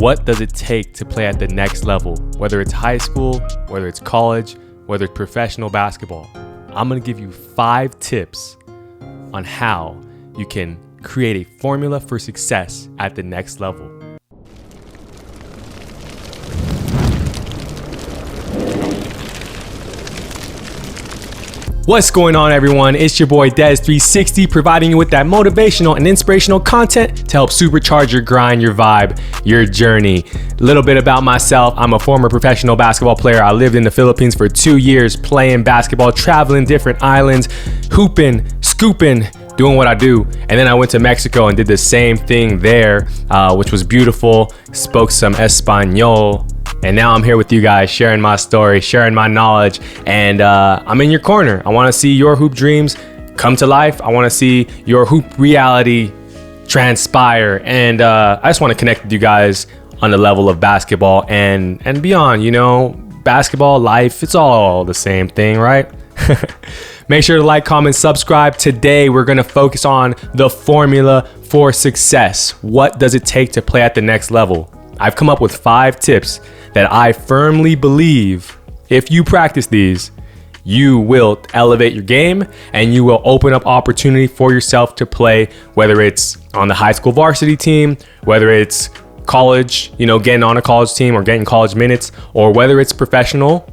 What does it take to play at the next level? Whether it's high school, whether it's college, whether it's professional basketball. I'm gonna give you 5 tips on how you can create a formula for success at the next level. What's going on, everyone? It's your boy Des360, providing you with that motivational and inspirational content to help supercharge your grind, your vibe, your journey. A little bit about myself. I'm a former professional basketball player. I lived in the Philippines for 2 years playing basketball, traveling different islands, hooping, scooping, doing what I do. And then I went to Mexico and did the same thing there, which was beautiful. Spoke some Espanol. And now I'm here with you guys, sharing my story, sharing my knowledge, and I'm in your corner. I want to see your hoop dreams come to life. I want to see your hoop reality transpire, and I just want to connect with you guys on the level of basketball and beyond. You know, basketball, life, it's all the same thing, right? Make sure to like, comment, subscribe. Today, we're going to focus on the formula for success. What does it take to play at the next level? I've come up with 5 tips that I firmly believe if you practice these, you will elevate your game and you will open up opportunity for yourself to play, whether it's on the high school varsity team, whether it's college, you know, getting on a college team or getting college minutes, or whether it's professional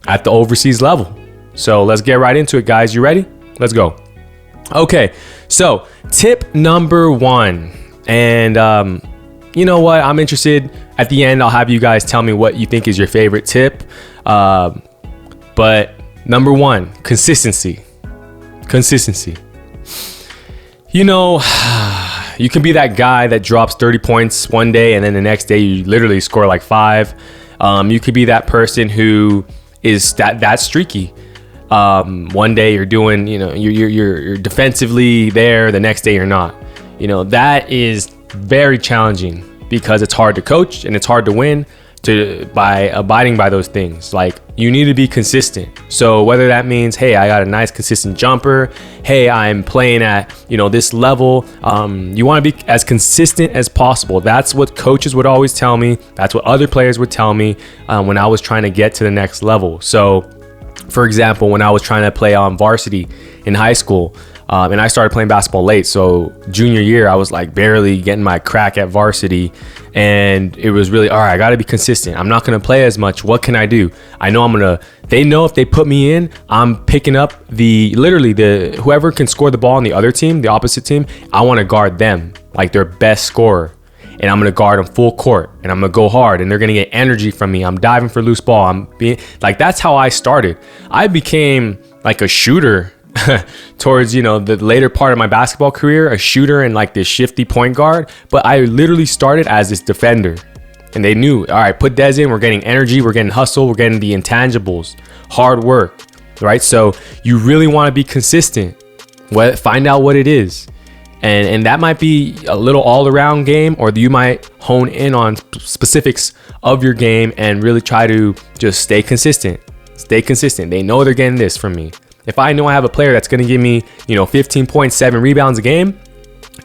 at the overseas level. So let's get right into it, guys. You ready? Let's go. Okay, so tip number 1, and you know what? I'm interested. At the end, I'll have you guys tell me what you think is your favorite tip. But number 1, consistency. Consistency. You know, you can be that guy that drops 30 points one day and then the next day you literally score like 5. You could be that person who is that streaky. One day you're doing, you know, you're defensively there. The next day you're not. You know, that is very challenging because it's hard to coach and it's hard to win by abiding by those things. Like, you need to be consistent. So whether that means, hey, I got a nice consistent jumper, hey, I'm playing at, you know, this level, you want to be as consistent as possible. That's what coaches would always tell me. That's what other players would tell me when I was trying to get to the next level. So for example, when I was trying to play on varsity in high school, and I started playing basketball late. So junior year, I was like barely getting my crack at varsity. And it was really, all right, I got to be consistent. I'm not going to play as much. What can I do? I know they know if they put me in, I'm picking up whoever can score the ball on the other team, the opposite team. I want to guard them like their best scorer. And I'm going to guard them full court and I'm going to go hard and they're going to get energy from me. I'm diving for loose ball. I'm being like, that's how I started. I became like a shooter towards, you know, the later part of my basketball career, a shooter and like this shifty point guard. But I literally started as this defender and they knew, all right, put Des in, we're getting energy, we're getting hustle, we're getting the intangibles, hard work, right? So you really want to be consistent. Find out what it is. And that might be a little all-around game, or you might hone in on specifics of your game and really try to just stay consistent. Stay consistent. They know they're getting this from me. If I know I have a player that's going to give me, you know, 15.7 rebounds a game,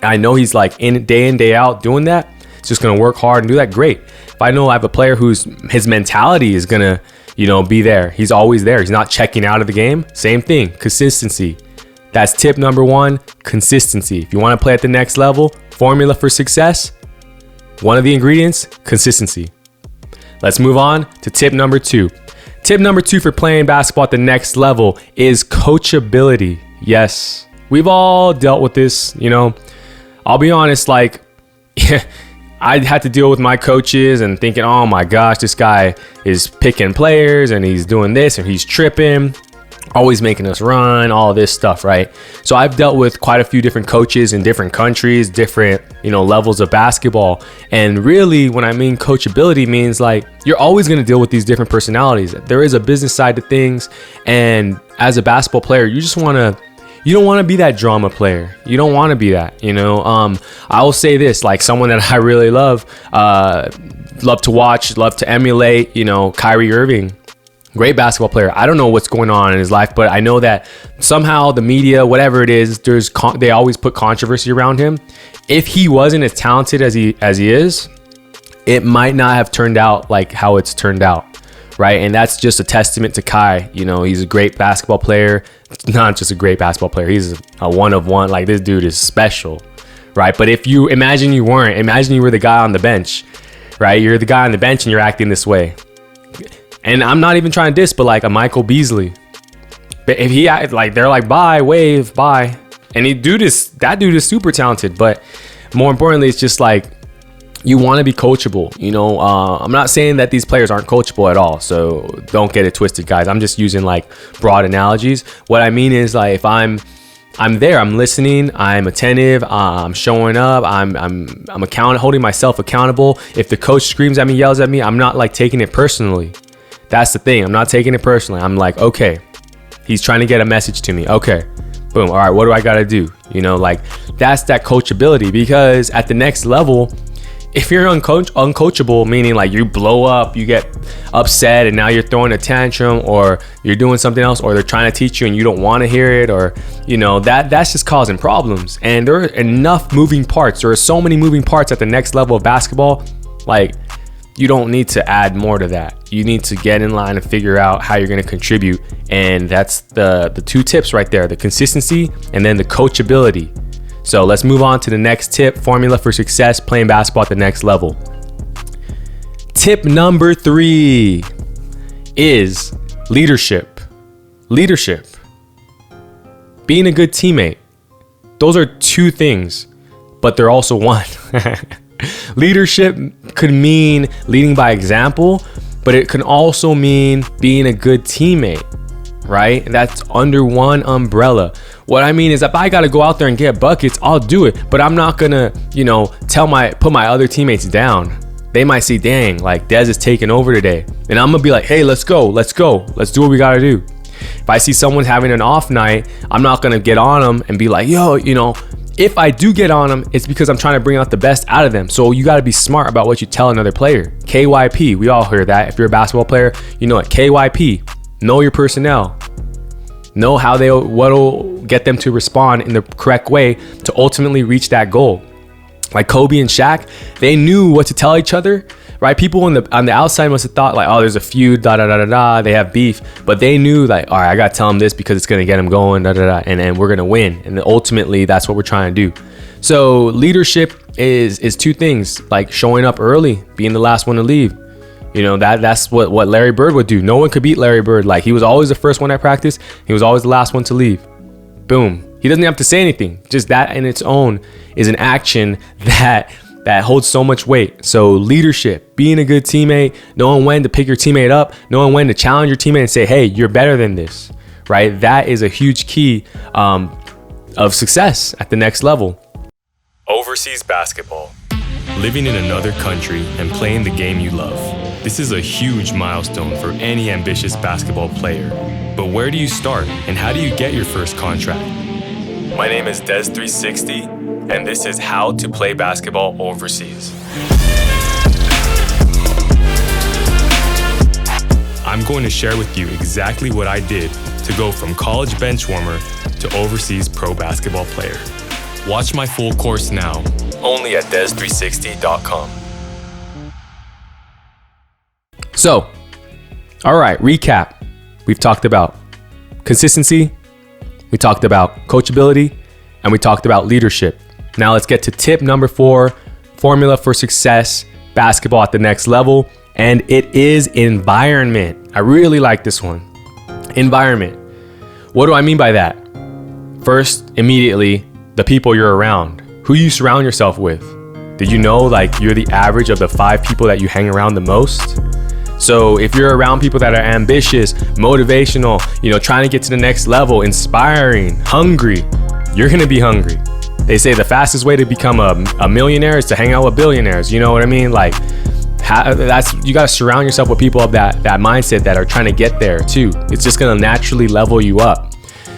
I know he's like in, day out doing that. It's just going to work hard and do that. Great. If I know I have a player his mentality is going to, you know, be there. He's always there. He's not checking out of the game. Same thing. Consistency. That's tip number 1, consistency. If you want to play at the next level, formula for success, one of the ingredients, consistency. Let's move on to tip number 2. Tip number 2 for playing basketball at the next level is coachability. Yes, we've all dealt with this, you know. I'll be honest, like, I had to deal with my coaches and thinking, oh my gosh, this guy is picking players and he's doing this and he's tripping. Always making us run, all this stuff, right? So I've dealt with quite a few different coaches in different countries, different, you know, levels of basketball. And really, when I mean coachability, means like you're always going to deal with these different personalities. There is a business side to things. And as a basketball player, you don't want to be that drama player. You don't want to be that, you know. I will say this, like someone that I really love to watch, love to emulate, you know, Kyrie Irving. Great basketball player. I don't know what's going on in his life, but I know that somehow the media, whatever it is, they always put controversy around him. If he wasn't as talented as he is, it might not have turned out like how it's turned out, right? And that's just a testament to Kai. You know, he's a great basketball player. Not just a great basketball player, he's a one of one. Like, this dude is special, right? But if you imagine you were the guy on the bench, right? You're the guy on the bench and you're acting this way. And I'm not even trying to diss, but like a Michael Beasley, but if he act like, they're like, bye, wave, bye, and that dude is super talented. But more importantly, it's just like, you want to be coachable. You know, I'm not saying that these players aren't coachable at all, so don't get it twisted, guys. I'm just using like broad analogies. What I mean is, like, if I'm there, I'm listening, I'm attentive, I'm showing up, I'm holding myself accountable. If the coach screams at me, yells at me, I'm not like taking it personally. That's the thing. I'm not taking it personally. I'm like, okay, he's trying to get a message to me. Okay, boom. All right, what do I got to do? You know, like, that's that coachability. Because at the next level, if you're uncoachable, meaning like you blow up, you get upset, and now you're throwing a tantrum, or you're doing something else, or they're trying to teach you and you don't want to hear it, or, you know, that's just causing problems. And there are enough moving parts. There are so many moving parts at the next level of basketball. Like, you don't need to add more to that. You need to get in line and figure out how you're going to contribute. And that's the two tips right there: the consistency and then the coachability. So let's move on to the next tip: formula for success playing basketball at the next level. Tip number 3 is leadership. Leadership. Being a good teammate. Those are two things, but they're also one. Leadership could mean leading by example, but it can also mean being a good teammate, right? That's under one umbrella. What I mean is, if I got to go out there and get buckets, I'll do it, but I'm not gonna, you know, put my other teammates down. They might see, dang, like, Dez is taking over today, and I'm gonna be like, hey, let's go, let's do what we gotta do. If I see someone's having an off night, I'm not gonna get on them and be like, yo, you know. If I do get on them, it's because I'm trying to bring out the best out of them. So you got to be smart about what you tell another player. KYP, we all hear that. If you're a basketball player, you know it. KYP, know your personnel. Know what'll get them to respond in the correct way to ultimately reach that goal. Like Kobe and Shaq, they knew what to tell each other, right? People on the outside must have thought like, oh, there's a feud, they have beef, but they knew like, all right, I gotta tell them this because it's gonna get them going, and we're gonna win. And ultimately, that's what we're trying to do. So leadership is two things: like showing up early, being the last one to leave. You know, that's what Larry Bird would do. No one could beat Larry Bird. Like, he was always the first one at practice. He was always the last one to leave. Boom. He doesn't have to say anything. Just that in its own is an action that holds so much weight. So leadership, being a good teammate, knowing when to pick your teammate up, knowing when to challenge your teammate and say, hey, you're better than this, right? That is a huge key of success at the next level. Overseas basketball. Living in another country and playing the game you love. This is a huge milestone for any ambitious basketball player. But where do you start, and how do you get your first contract? My name is Des360, and this is how to play basketball overseas. I'm going to share with you exactly what I did to go from college bench warmer to overseas pro basketball player. Watch my full course now, only at Des360.com. So, all right, recap. We've talked about consistency, we talked about coachability, and we talked about leadership. Now let's get to tip number 4, formula for success, basketball at the next level, and it is environment. I really like this one. Environment. What do I mean by that? First, immediately, the people you're around. Who you surround yourself with. Did you know like you're the average of the 5 people that you hang around the most? So if you're around people that are ambitious, motivational, you know, trying to get to the next level, inspiring, hungry, you're gonna be hungry. They say the fastest way to become a millionaire is to hang out with billionaires. You know what I mean? Like, you gotta surround yourself with people of that mindset that are trying to get there too. It's just gonna naturally level you up.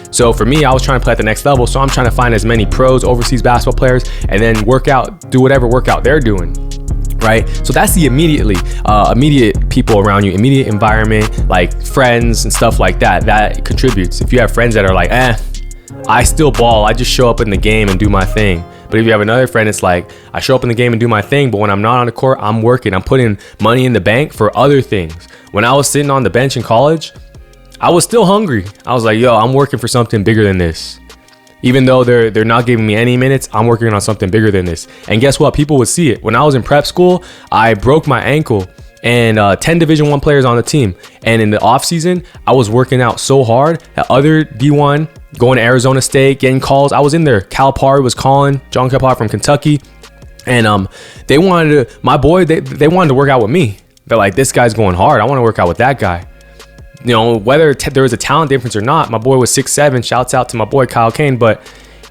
So for me, I was trying to play at the next level, so I'm trying to find as many pros, overseas basketball players, and then do whatever workout they're doing. Right? So that's the immediate people around you, immediate environment, like friends and stuff like that. That contributes. If you have friends that are like, I still ball, I just show up in the game and do my thing. But if you have another friend, it's like, I show up in the game and do my thing, but when I'm not on the court, I'm working. I'm putting money in the bank for other things. When I was sitting on the bench in college, I was still hungry. I was like, yo, I'm working for something bigger than this. Even though they're not giving me any minutes, I'm working on something bigger than this. And guess what? People would see it. When I was in prep school, I broke my ankle, and 10 Division I players on the team. And in the off season, I was working out so hard at other D1, going to Arizona State, getting calls. I was in there. Calipari was calling, John Calipari from Kentucky. And they wanted to work out with me. They're like, this guy's going hard. I want to work out with that guy. You know, whether there was a talent difference or not, my boy was 6'7". Shouts out to my boy Kyle Kane. But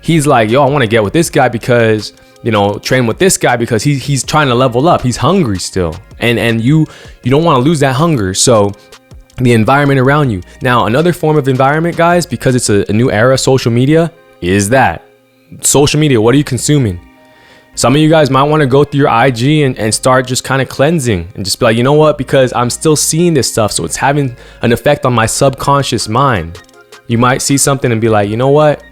he's like, yo, I want to get with this guy because, you know, train with this guy because he's trying to level up. He's hungry still. And you don't want to lose that hunger. So the environment around you. Now, another form of environment, guys, because it's a new era, social media, is that. Social media, what are you consuming? Some of you guys might want to go through your IG and start just kind of cleansing and just be like, you know what? Because I'm still seeing this stuff, so it's having an effect on my subconscious mind. You might see something and be like, you know what?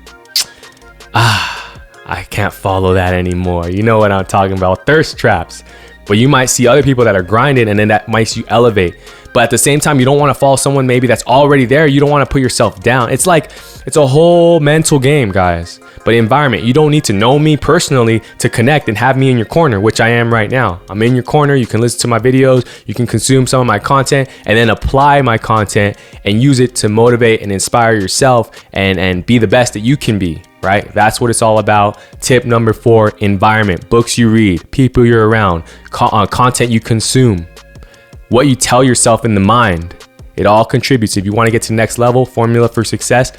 I can't follow that anymore. You know what I'm talking about? Thirst traps. But you might see other people that are grinding, and then that makes you elevate. But at the same time, you don't want to follow someone maybe that's already there. You don't want to put yourself down. It's like, it's a whole mental game, guys. But environment, you don't need to know me personally to connect and have me in your corner, which I am right now. I'm in your corner. You can listen to my videos. You can consume some of my content and then apply my content and use it to motivate and inspire yourself and be the best that you can be, right? That's what it's all about. Tip number 4, environment, books you read, people you're around, content you consume, what you tell yourself in the mind. It all contributes. If you want to get to the next level, formula for success,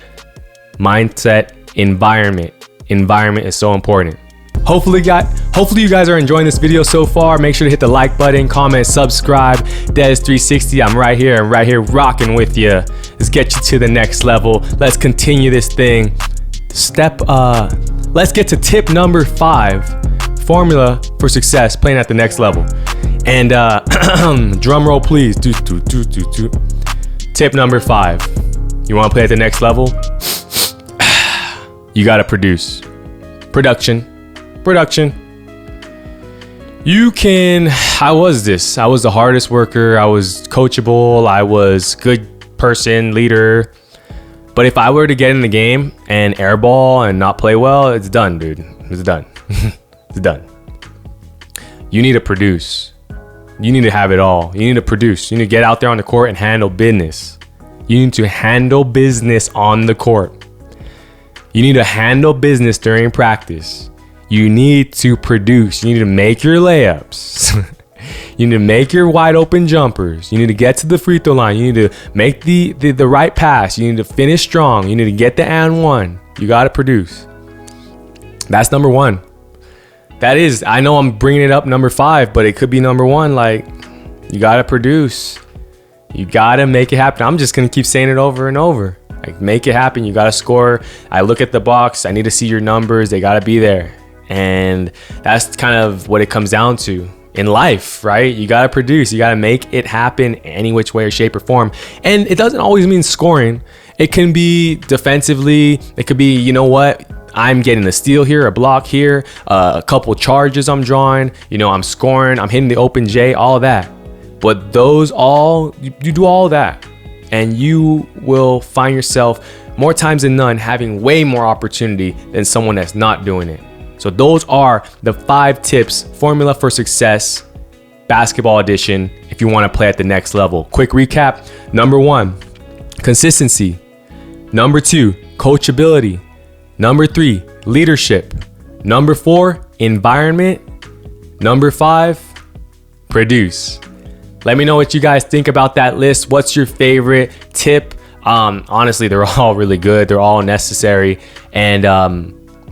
mindset, environment. Environment is so important. Hopefully you guys are enjoying this video so far. Make sure to hit the like button, comment, subscribe. Des360, I'm right here rocking with you. Let's get you to the next level. Let's continue this thing. Let's get to tip number 5, formula for success, playing at the next level. And drum roll please. Tip number 5. You want to play at the next level? You got to produce. Production. I was the hardest worker. I was coachable. I was good person, leader. But if I were to get in the game and airball and not play well, it's done, dude. It's done. It's done. You need to produce. You need to have it all. You need to produce. You need to get out there on the court and handle business. You need to handle business on the court. You need to handle business during practice. You need to produce. You need to make your layups. You need to make your wide open jumpers. You need to get to the free throw line. You need to make the right pass. You need to finish strong. You need to get the and one. You got to produce. That's number 1. That is, I know I'm bringing it up number 5, but it could be number 1. Like, you got to produce. You got to make it happen. I'm just going to keep saying it over and over. Like, make it happen. You got to score. I look at the box. I need to see your numbers. They got to be there. And that's kind of what it comes down to in life, right? You got to produce. You got to make it happen any which way or shape or form. And it doesn't always mean scoring. It can be defensively. It could be, you know what? I'm getting a steal here, a block here, a couple charges I'm drawing. You know, I'm scoring. I'm hitting the open J, all that. But you do all that. And you will find yourself more times than none having way more opportunity than someone that's not doing it. So those are the 5 tips, formula for success, basketball edition, if you want to play at the next level. Quick recap. Number 1, consistency. Number 2, coachability. Number 3, leadership. Number 4, environment. Number 5, produce. Let me know what you guys think about that list. What's your favorite tip? Honestly, they're all really good. They're all necessary. And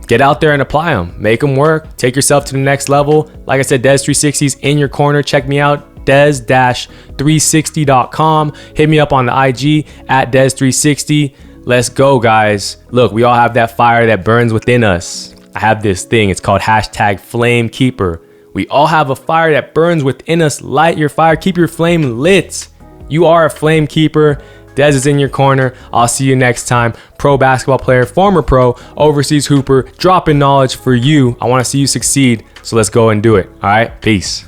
get out there and apply them. Make them work. Take yourself to the next level. Like I said, Des360's in your corner. Check me out, des-360.com. Hit me up on the IG at Des360. Let's go, guys. Look, we all have that fire that burns within us. I have this thing. It's called #FlameKeeper. We all have a fire that burns within us. Light your fire. Keep your flame lit. You are a flame keeper. Des is in your corner. I'll see you next time. Pro basketball player, former pro, overseas hooper, dropping knowledge for you. I want to see you succeed. So let's go and do it. All right, peace.